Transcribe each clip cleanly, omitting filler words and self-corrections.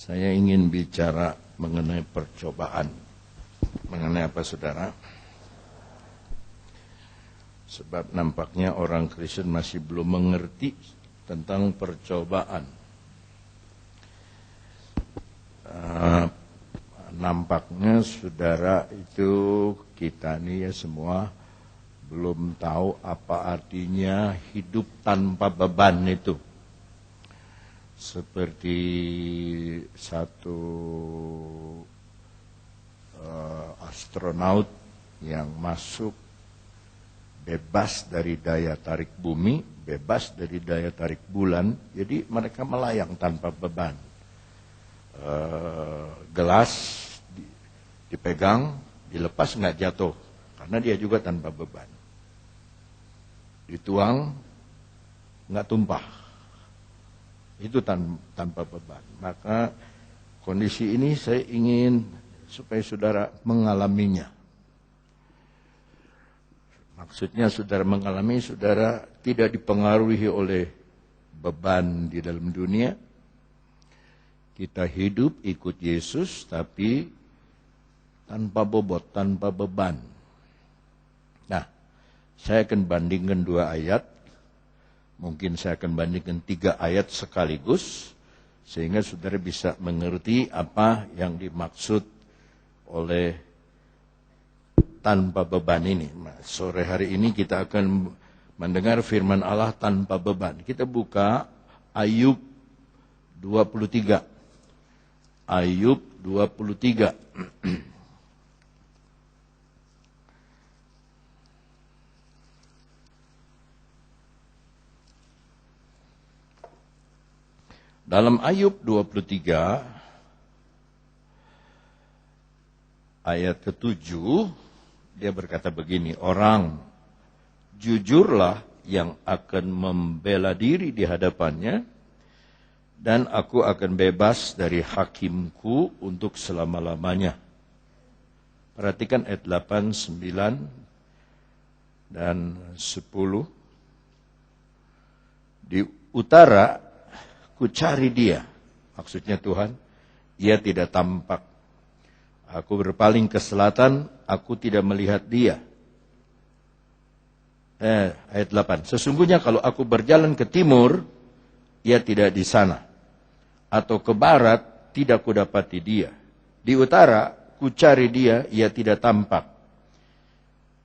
Saya ingin bicara mengenai percobaan. Mengenai apa, saudara? Sebab nampaknya orang Kristen masih belum mengerti tentang percobaan. Nampaknya saudara itu, kita ini ya semua belum tahu apa artinya hidup tanpa beban itu. Seperti satu astronaut yang masuk bebas dari daya tarik bumi, bebas dari daya tarik bulan, jadi mereka melayang tanpa beban. Gelas dipegang, dilepas nggak jatuh, karena dia juga tanpa beban. Dituang, nggak tumpah. Itu tanpa beban. Maka kondisi ini saya ingin supaya saudara mengalaminya. Maksudnya saudara mengalami, saudara tidak dipengaruhi oleh beban di dalam dunia. Kita hidup ikut Yesus tapi tanpa bobot, tanpa beban. Nah, saya akan bandingkan 2 ayat. Mungkin saya akan bandingkan 3 ayat sekaligus, sehingga saudara bisa mengerti apa yang dimaksud oleh tanpa beban ini. Sore hari ini kita akan mendengar firman Allah tanpa beban. Kita buka Ayub 23. Ayub 23. Dalam Ayub 23, ayat ke-7, dia berkata begini, orang jujurlah yang akan membela diri di hadapannya, dan aku akan bebas dari hakimku untuk selama-lamanya. Perhatikan ayat 8, 9, dan 10. Di utara ku cari dia, maksudnya Tuhan, ia tidak tampak. Aku berpaling ke selatan, aku tidak melihat dia. Ayat 8, sesungguhnya kalau aku berjalan ke timur, ia tidak di sana. Atau ke barat, tidak kudapati dia. Di utara, ku cari dia, ia tidak tampak.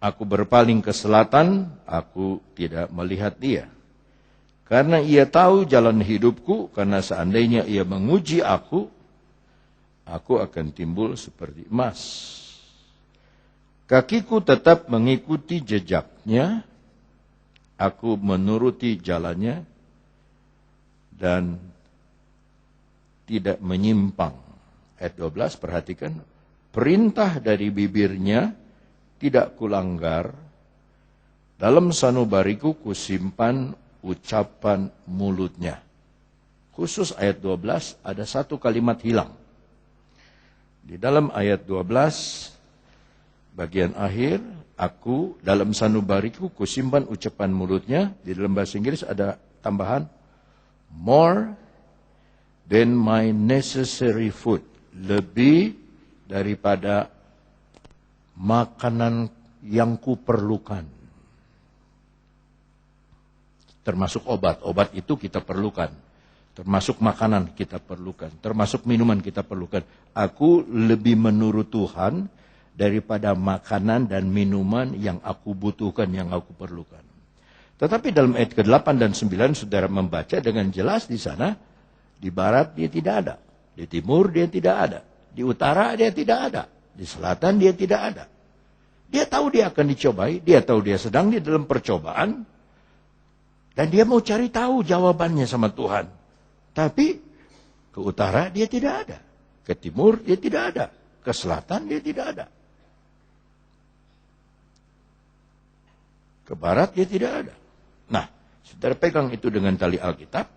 Aku berpaling ke selatan, aku tidak melihat dia. Karena ia tahu jalan hidupku, karena seandainya ia menguji aku akan timbul seperti emas. Kakiku tetap mengikuti jejaknya, aku menuruti jalannya, dan tidak menyimpang. Ayat 12, perhatikan. Perintah dari bibirnya tidak kulanggar, dalam sanubariku kusimpan ucapan mulutnya. Khusus ayat 12 ada satu kalimat hilang. Di dalam ayat 12 bagian akhir, aku dalam sanubariku kusimpan ucapan mulutnya. Di dalam bahasa Inggris ada tambahan more than my necessary food, lebih daripada makanan yang kuperlukan. Termasuk obat. Obat itu kita perlukan. Termasuk makanan kita perlukan. Termasuk minuman kita perlukan. Aku lebih menurut Tuhan daripada makanan dan minuman yang aku butuhkan, yang aku perlukan. Tetapi dalam ayat ke-8 dan 9, saudara membaca dengan jelas di sana, di barat dia tidak ada. Di timur dia tidak ada. Di utara dia tidak ada. Di selatan dia tidak ada. Dia tahu dia akan dicobai. Dia tahu dia sedang di dalam percobaan. Dan dia mau cari tahu jawabannya sama Tuhan. Tapi ke utara dia tidak ada. Ke timur dia tidak ada. Ke selatan dia tidak ada. Ke barat dia tidak ada. Nah, saudara pegang itu dengan tali Alkitab.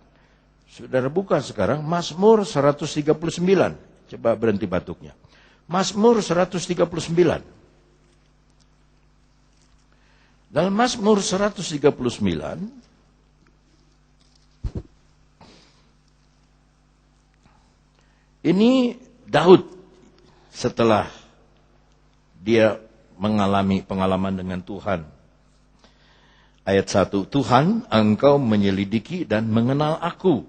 Saudara buka sekarang Mazmur 139. Coba berhenti batuknya. Mazmur 139. Dalam Mazmur 139, Ini Daud setelah dia mengalami pengalaman dengan Tuhan. Ayat 1, Tuhan, Engkau menyelidiki dan mengenal aku.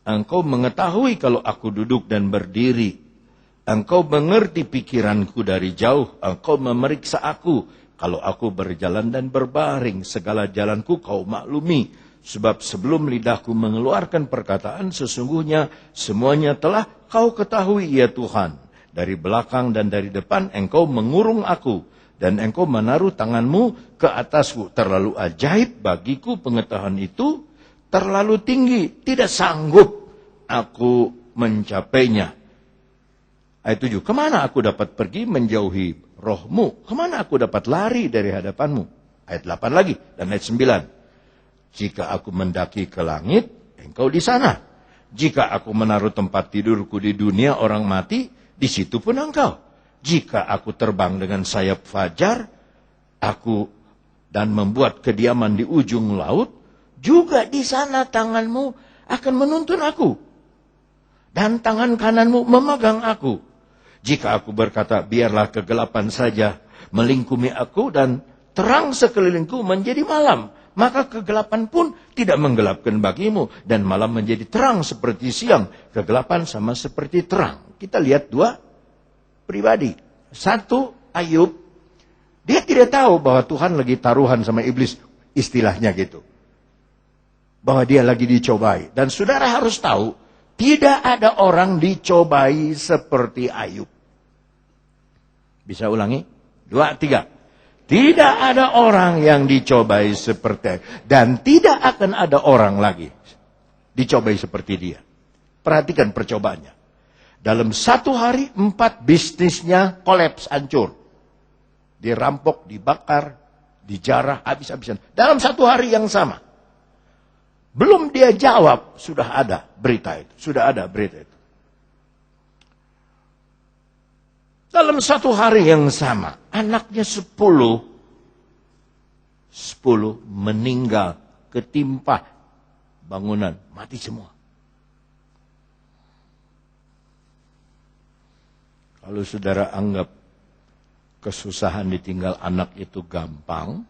Engkau mengetahui kalau aku duduk dan berdiri. Engkau mengerti pikiranku dari jauh. Engkau memeriksa aku. Kalau aku berjalan dan berbaring, segala jalanku kau maklumi. Sebab sebelum lidahku mengeluarkan perkataan, sesungguhnya semuanya telah kau ketahui, ya Tuhan. Dari belakang dan dari depan engkau mengurung aku. Dan engkau menaruh tanganmu ke atasku. Terlalu ajaib bagiku pengetahuan itu. Terlalu tinggi. Tidak sanggup aku mencapainya. Ayat 7. Kemana aku dapat pergi menjauhi rohmu? Kemana aku dapat lari dari hadapanmu? Ayat 8 lagi. Dan ayat 9. Jika aku mendaki ke langit, engkau di sana. Jika aku menaruh tempat tidurku di dunia orang mati, di situ pun engkau. Jika aku terbang dengan sayap fajar, aku dan membuat kediaman di ujung laut, juga di sana tanganmu akan menuntun aku. Dan tangan kananmu memegang aku. Jika aku berkata, biarlah kegelapan saja melingkumi aku dan terang sekelilingku menjadi malam, maka kegelapan pun tidak menggelapkan bagimu. Dan malam menjadi terang seperti siang. Kegelapan sama seperti terang. Kita lihat dua pribadi. Satu, Ayub. Dia tidak tahu bahwa Tuhan lagi taruhan sama iblis. Istilahnya gitu. Bahwa dia lagi dicobai. Dan saudara harus tahu, tidak ada orang dicobai seperti Ayub. Bisa ulangi? 2, 3. Tidak ada orang yang dicobai seperti Ayub. Dan tidak akan ada orang lagi dicobai seperti dia. Perhatikan percobaannya. Dalam 1 hari 4 bisnisnya kolaps, hancur. Dirampok, dibakar, dijarah, habis-habisan. Dalam 1 hari yang sama. Belum dia jawab, sudah ada berita itu. Sudah ada berita itu. Dalam 1 hari yang sama, anaknya 10 meninggal, ketimpa bangunan, mati semua. Kalau saudara anggap kesusahan ditinggal anak itu gampang,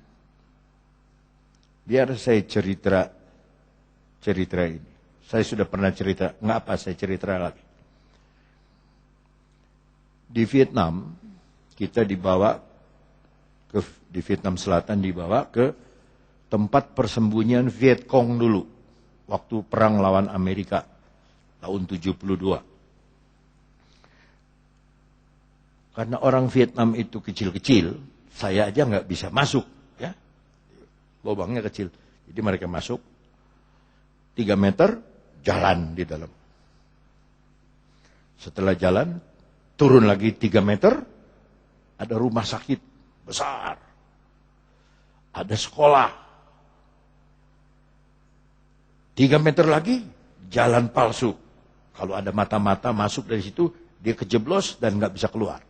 biar saya cerita ini. Saya sudah pernah cerita, nggak apa saya cerita lagi. Di Vietnam, kita dibawa di Vietnam Selatan dibawa ke tempat persembunyian Viet Cong dulu, waktu perang lawan Amerika tahun 72. Karena orang Vietnam itu kecil-kecil, saya aja nggak bisa masuk, ya, lubangnya kecil. Jadi mereka masuk 3 meter, jalan di dalam. Setelah jalan, turun lagi 3 meter, ada rumah sakit besar, ada sekolah. 3 meter lagi, jalan palsu. Kalau ada mata-mata masuk dari situ, dia kejeblos dan nggak bisa keluar.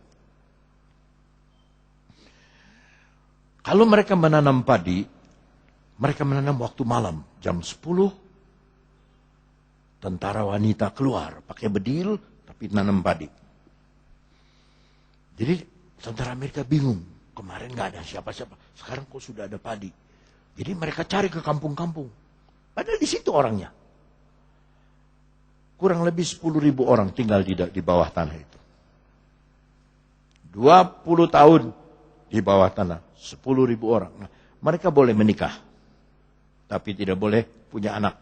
Kalau mereka menanam padi, mereka menanam waktu malam, jam 10, tentara wanita keluar, pakai bedil, tapi nanam padi. Jadi tentara Amerika bingung, kemarin nggak ada siapa-siapa, sekarang kok sudah ada padi. Jadi mereka cari ke kampung-kampung, padahal di situ orangnya. Kurang lebih 10.000 orang tinggal di bawah tanah itu. 20 tahun di bawah tanah. 10.000 orang. Nah, mereka boleh menikah. Tapi tidak boleh punya anak.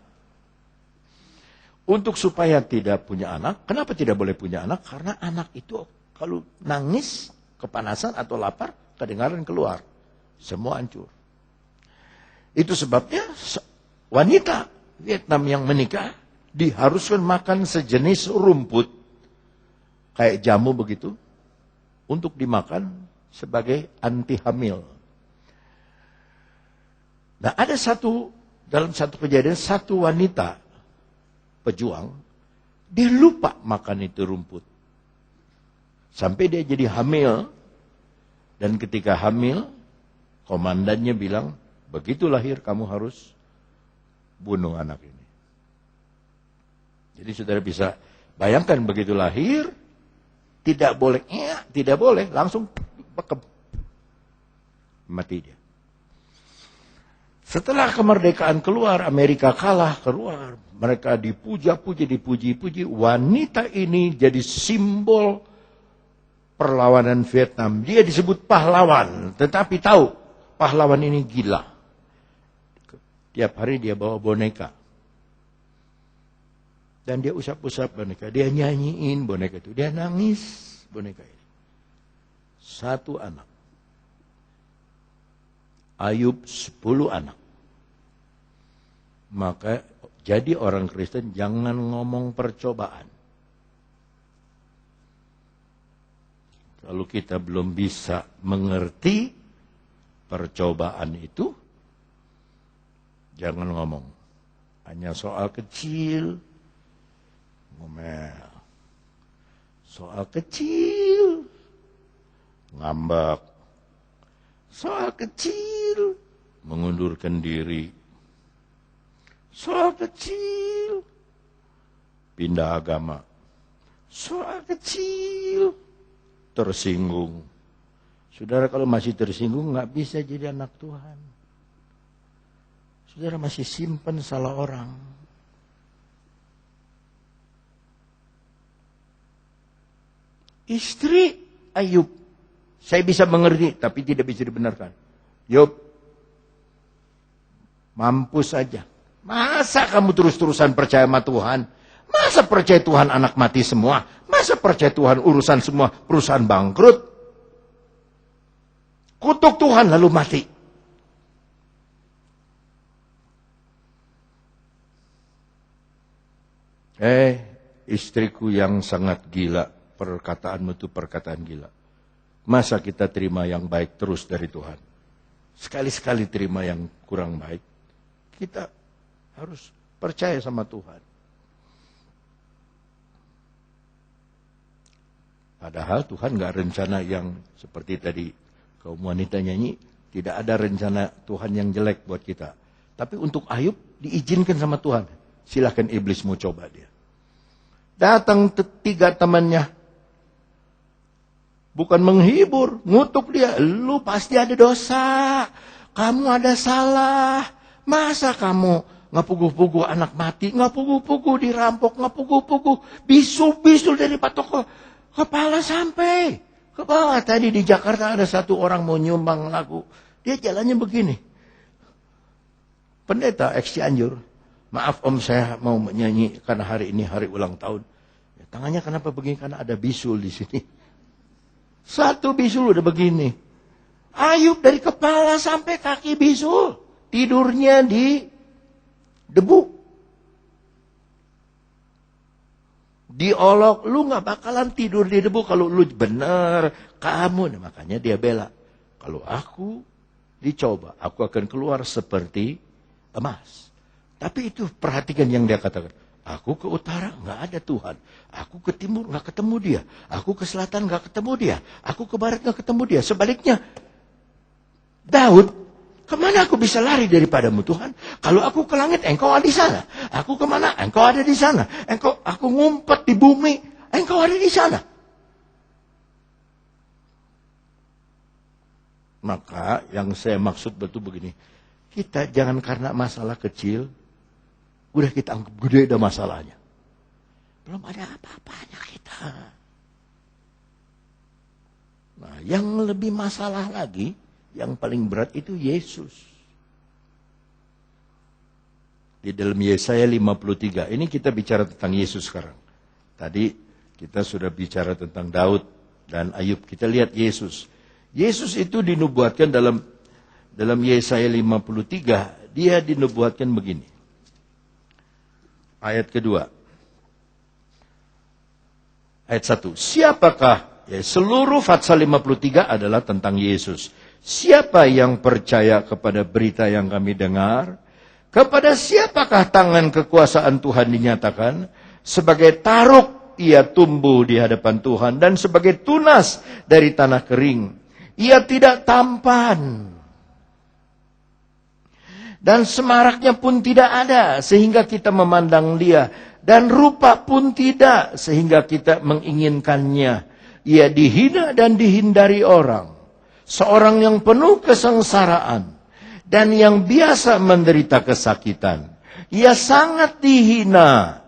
Untuk supaya tidak punya anak. Kenapa tidak boleh punya anak? Karena anak itu kalau nangis, kepanasan atau lapar, kedengaran keluar. Semua hancur. Itu sebabnya wanita Vietnam yang menikah diharuskan makan sejenis rumput. Kayak jamu begitu. Untuk dimakan sebagai anti hamil. Nah, ada dalam satu kejadian, satu wanita pejuang, dia lupa makan itu rumput. Sampai dia jadi hamil, dan ketika hamil, komandannya bilang, begitu lahir kamu harus bunuh anak ini. Jadi saudara bisa Bayangkan begitu lahir, tidak boleh, langsung bekem. Mati dia. Setelah kemerdekaan keluar, Amerika kalah, keluar. Mereka dipuji. Wanita ini jadi simbol perlawanan Vietnam. Dia disebut pahlawan, tetapi tahu pahlawan ini gila. Tiap hari dia bawa boneka. Dan dia usap-usap boneka. Dia nyanyiin boneka itu. Dia nangis boneka ini. Satu anak. Ayub 10 anak. Maka jadi orang Kristen jangan ngomong percobaan. Kalau kita belum bisa mengerti percobaan itu, jangan ngomong. Hanya soal kecil, ngomel. Soal kecil, ngambek. Soal kecil, mengundurkan diri. Soal kecil, pindah agama. Soal kecil, tersinggung. Saudara kalau masih tersinggung nggak bisa jadi anak Tuhan. Saudara masih simpan salah orang. Istri Ayub, saya bisa mengerti tapi tidak bisa dibenarkan. Yub, mampus saja. Masa kamu terus-terusan percaya sama Tuhan? Masa percaya Tuhan anak mati semua? Masa percaya Tuhan urusan semua perusahaan bangkrut? Kutuk Tuhan lalu mati. Istriku yang sangat gila. Perkataanmu itu perkataan gila. Masa kita terima yang baik terus dari Tuhan? Sekali-sekali terima yang kurang baik. Kita harus percaya sama Tuhan. Padahal Tuhan gak rencana yang seperti tadi kaum wanita nyanyi. Tidak ada rencana Tuhan yang jelek buat kita. Tapi untuk Ayub diizinkan sama Tuhan. Silahkan iblis mau coba dia. Datang 3 temannya. Bukan menghibur, ngutuk dia. Lu pasti ada dosa. Kamu ada salah. Masa kamu ngapugu-pugu anak mati, ngapugu-pugu dirampok, ngapugu-pugu bisul-bisul dari patok kepala sampai ke bawah. Tadi di Jakarta ada satu orang mau nyumbang lagu. Dia jalannya begini. Pendeta ex-Cianjur. Maaf om, saya mau menyanyi karena hari ini hari ulang tahun. Ya, tangannya kenapa begini? Karena ada bisul di sini. Satu bisul udah begini. Ayub dari kepala sampai kaki bisul. Tidurnya di debu. Diolok, lu gak bakalan tidur di debu kalau lu benar. Kamu, nah, makanya dia bela. Kalau aku dicoba, aku akan keluar seperti emas. Tapi itu perhatikan yang dia katakan. Aku ke utara gak ada Tuhan. Aku ke timur gak ketemu dia. Aku ke selatan gak ketemu dia. Aku ke barat gak ketemu dia. Sebaliknya, Daud, kemana aku bisa lari daripadamu Tuhan? Kalau aku ke langit, engkau ada di sana. Aku kemana? Engkau ada di sana. Aku ngumpet di bumi, engkau ada di sana. Maka yang saya maksud betul begini. Kita jangan karena masalah kecil, udah kita anggap gede ada masalahnya. Belum ada apa-apanya kita. Nah, yang lebih masalah lagi, yang paling berat itu Yesus. Di dalam Yesaya 53, ini kita bicara tentang Yesus sekarang. Tadi kita sudah bicara tentang Daud dan Ayub. Kita lihat Yesus. Yesus itu dinubuatkan dalam Yesaya 53, dia dinubuatkan begini. Ayat kedua. Ayat 1. Siapakah? Ya, seluruh Fatsal 53 adalah tentang Yesus. Siapa yang percaya kepada berita yang kami dengar? Kepada siapakah tangan kekuasaan Tuhan dinyatakan? Sebagai taruk ia tumbuh di hadapan Tuhan. Dan sebagai tunas dari tanah kering. Ia tidak tampan. Dan semaraknya pun tidak ada sehingga kita memandang dia. Dan rupa pun tidak sehingga kita menginginkannya. Ia dihina dan dihindari orang. Seorang yang penuh kesengsaraan dan yang biasa menderita kesakitan. Ia sangat dihina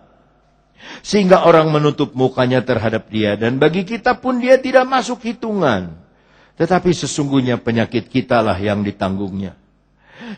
sehingga orang menutup mukanya terhadap dia. Dan bagi kita pun dia tidak masuk hitungan. Tetapi sesungguhnya penyakit kitalah yang ditanggungnya.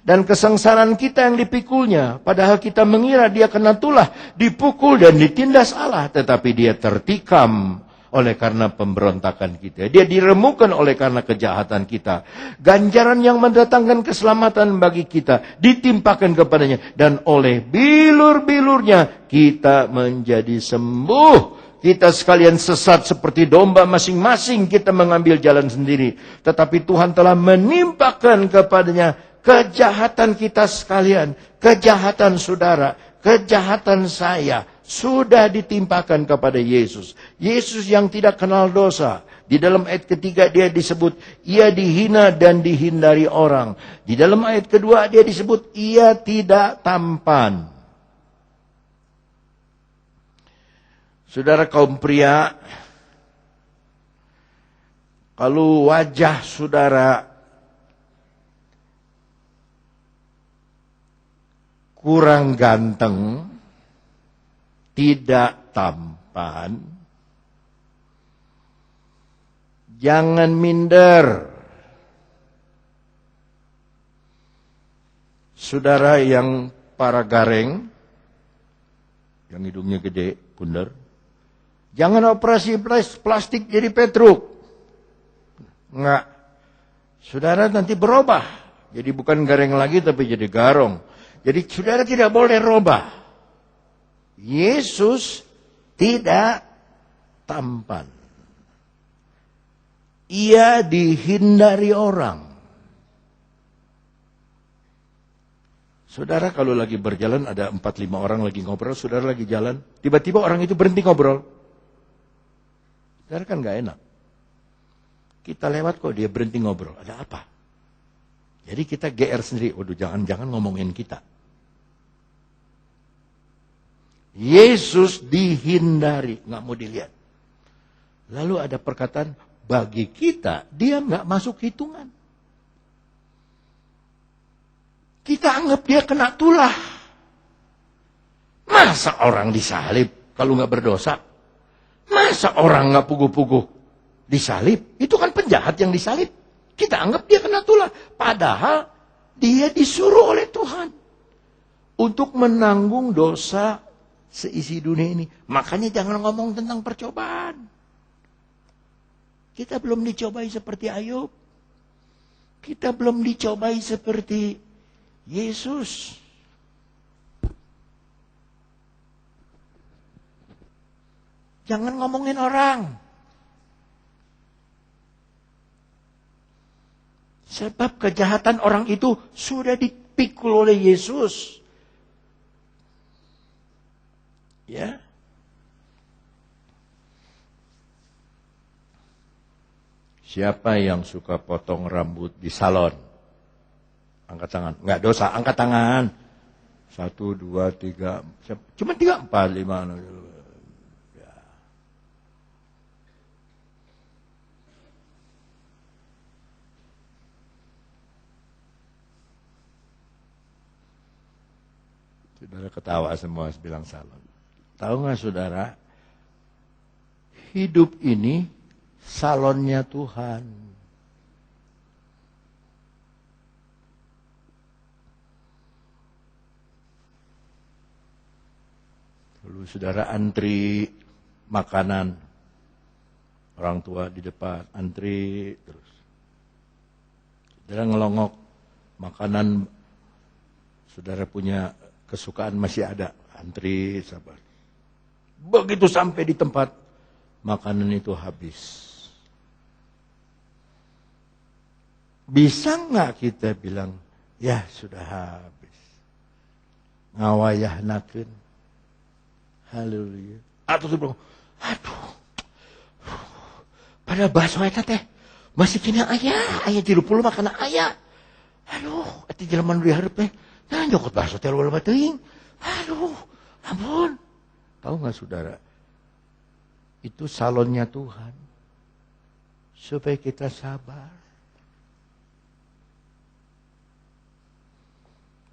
Dan kesengsaraan kita yang dipikulnya. Padahal kita mengira dia kena tulah, dipukul dan ditindas Allah. Tetapi dia tertikam oleh karena pemberontakan kita. Dia diremukkan oleh karena kejahatan kita. Ganjaran yang mendatangkan keselamatan bagi kita ditimpakan kepadanya. Dan oleh bilur-bilurnya kita menjadi sembuh. Kita sekalian sesat seperti domba, masing-masing kita mengambil jalan sendiri. Tetapi Tuhan telah menimpakan kepadanya kejahatan kita sekalian, kejahatan saudara, kejahatan saya sudah ditimpakan kepada Yesus. Yesus yang tidak kenal dosa. Di dalam ayat ketiga dia disebut, ia dihina dan dihindari orang. Di dalam ayat kedua dia disebut, ia tidak tampan. Saudara kaum pria, kalau wajah saudara kurang ganteng, tidak tampan, jangan minder. Saudara yang para gareng, yang hidungnya gede, bundar, jangan operasi plastik jadi Petruk. Enggak. Saudara nanti berubah. Jadi bukan gareng lagi tapi jadi garong. Jadi saudara tidak boleh robah. Yesus tidak tampan. Ia dihindari orang. Saudara kalau lagi berjalan ada 4-5 orang lagi ngobrol, saudara lagi jalan, tiba-tiba orang itu berhenti ngobrol. Saudara kan gak enak. Kita lewat kok dia berhenti ngobrol, ada apa? Jadi kita GR sendiri, waduh jangan-jangan ngomongin kita. Yesus dihindari, gak mau dilihat. Lalu ada perkataan, bagi kita dia gak masuk hitungan. Kita anggap dia kena tulah. Masa orang disalib kalau gak berdosa? Masa orang gak puguh-puguh disalib? Itu kan penjahat yang disalib. Kita anggap dia kena tulah. Padahal dia disuruh oleh Tuhan untuk menanggung dosa seisi dunia ini. Makanya jangan ngomong tentang percobaan. Kita belum dicobai seperti Ayub. Kita belum dicobai seperti Yesus. Jangan ngomongin orang. Sebab kejahatan orang itu sudah dipikul oleh Yesus. Ya. Siapa yang suka potong rambut di salon? Angkat tangan. Enggak dosa, angkat tangan. 1, 2, 3. Cuma 3, 4, 5. Ya. Saudara ketawa semua bilang salon. Tahu nggak saudara? Hidup ini salonnya Tuhan. Lalu saudara antri makanan. Orang tua di depan antri terus. Saudara ngelongok makanan saudara punya kesukaan masih ada. Antri sabar. Begitu sampai di tempat makanan itu habis. Bisa nggak kita bilang, ya sudah habis. Ngawayahnakeun. Haleluya. Atau kita bilang, aduh. Pada bakso eta teh masih kena aya 30 makanan aya. Aduh, ati jelema nu dihareup teh Nah, nyokot bakso teh loba teuing. Aduh, ampun. Tahu nggak saudara? Itu salonnya Tuhan. Supaya kita sabar.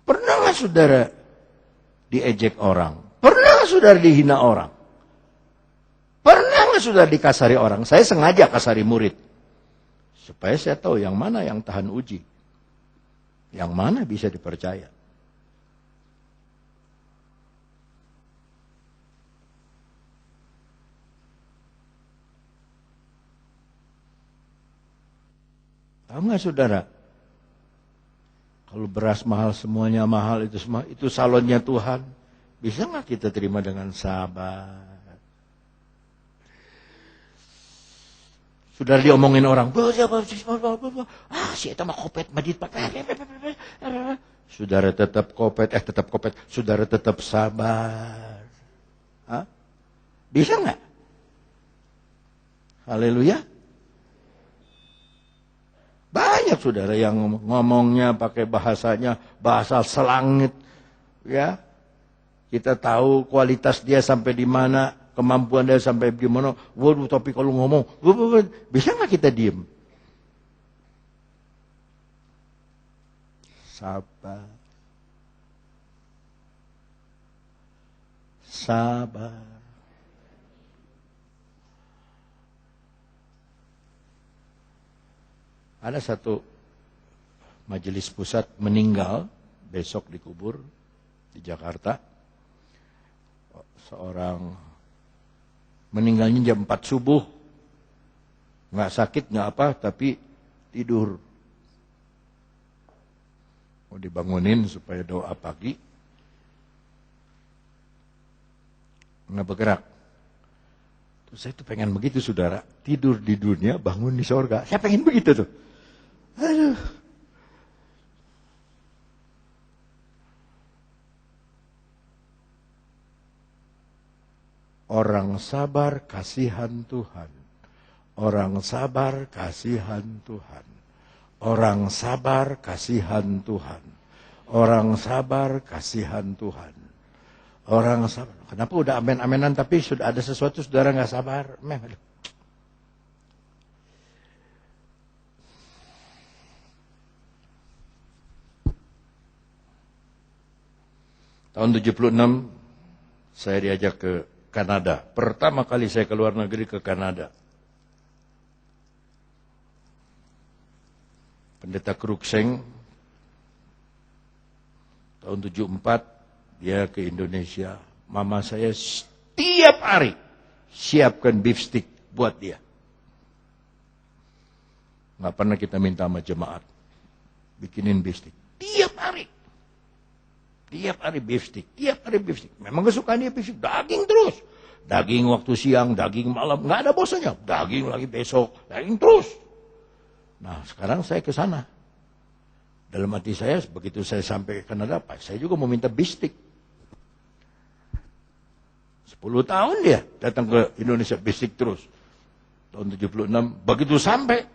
Pernah nggak saudara diejek orang? Pernah nggak saudara dihina orang? Pernah nggak saudara dikasari orang? Saya sengaja kasari murid. Supaya saya tahu yang mana yang tahan uji. Yang mana bisa dipercaya. Tahu nggak saudara? Kalau beras mahal, semuanya mahal, itu semua, itu salonnya Tuhan. Bisa nggak kita terima dengan sabar? Saudara diomongin orang, si eta mah kopet, madit, saudara tetap kopet, saudara tetap sabar. Hah? Bisa nggak? Haleluya. Banyak saudara yang ngomongnya pakai bahasanya, bahasa selangit. Ya, kita tahu kualitas dia sampai di mana, kemampuan dia sampai di mana. Waduh, tapi kalau ngomong, bisa nggak kita diem? Sabar. Sabar. Ada satu majelis pusat meninggal, besok dikubur di Jakarta. Seorang meninggalnya jam 4 subuh. Nggak sakit, nggak apa, tapi tidur. Mau dibangunin supaya doa pagi. Nggak bergerak. Terus saya tuh pengen begitu saudara. Tidur di dunia, bangun di sorga. Saya pengen begitu tuh. Aduh. Orang sabar kasihan Tuhan. Orang sabar kasihan Tuhan. Orang sabar kasihan Tuhan. Orang sabar kasihan Tuhan. Orang sabar. Kenapa udah amen-amenan tapi sudah ada sesuatu saudara nggak sabar? Tahun 76 saya diajak ke Kanada. Pertama kali saya keluar negeri ke Kanada. Pendeta Krukseng tahun 74 dia ke Indonesia. Mama saya setiap hari siapkan beef stick buat dia. Nggak pernah kita minta sama jemaat bikinin beef stick. Tiap hari. Tiap hari beef stick, tiap hari beef stick. Memang kesukaan dia beef stick, daging terus. Daging waktu siang, daging malam, nggak ada bosannya. Daging lagi besok, daging terus. Nah sekarang saya ke sana. Dalam hati saya, begitu saya sampai ke Kanada, saya juga mau minta beef stick. 10 tahun dia datang ke Indonesia beef stick terus. Tahun 76, begitu sampai,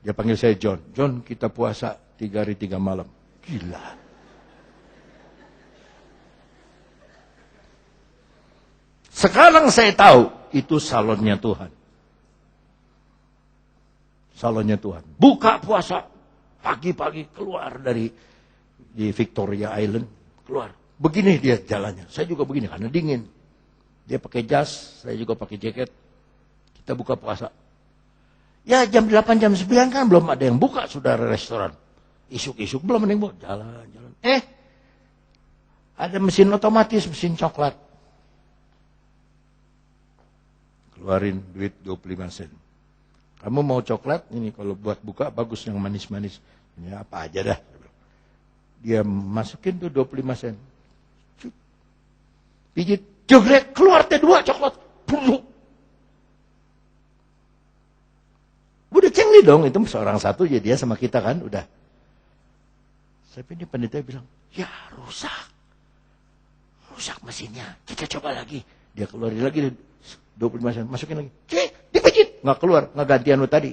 dia panggil saya John. John, kita puasa 3 hari 3 malam. Gila. Sekarang saya tahu itu salonnya Tuhan. Salonnya Tuhan. Buka puasa pagi-pagi keluar di Victoria Island, keluar. Begini dia jalannya. Saya juga begini karena dingin. Dia pakai jas, saya juga pakai jaket. Kita buka puasa. Ya jam 8 jam 9 kan belum ada yang buka saudara restoran. Isuk-isuk belum ada yang buka. Jalan-jalan. Ada mesin otomatis, mesin coklat. Keluarin duit 25 sen. Kamu mau coklat? Ini kalau buat buka bagus yang manis-manis. Ini apa aja dah. Dia masukin tuh 25 sen. Pijit, joglek, keluar teh 2 coklat. Udah cengli dong, itu seorang satu ya dia sama kita kan, udah. Tapi ini pendeta bilang, ya rusak. Rusak mesinnya, kita coba lagi. Dia keluarin lagi 25 sen, masukin lagi. Dipijit, nggak keluar, nggak gantian lu tadi.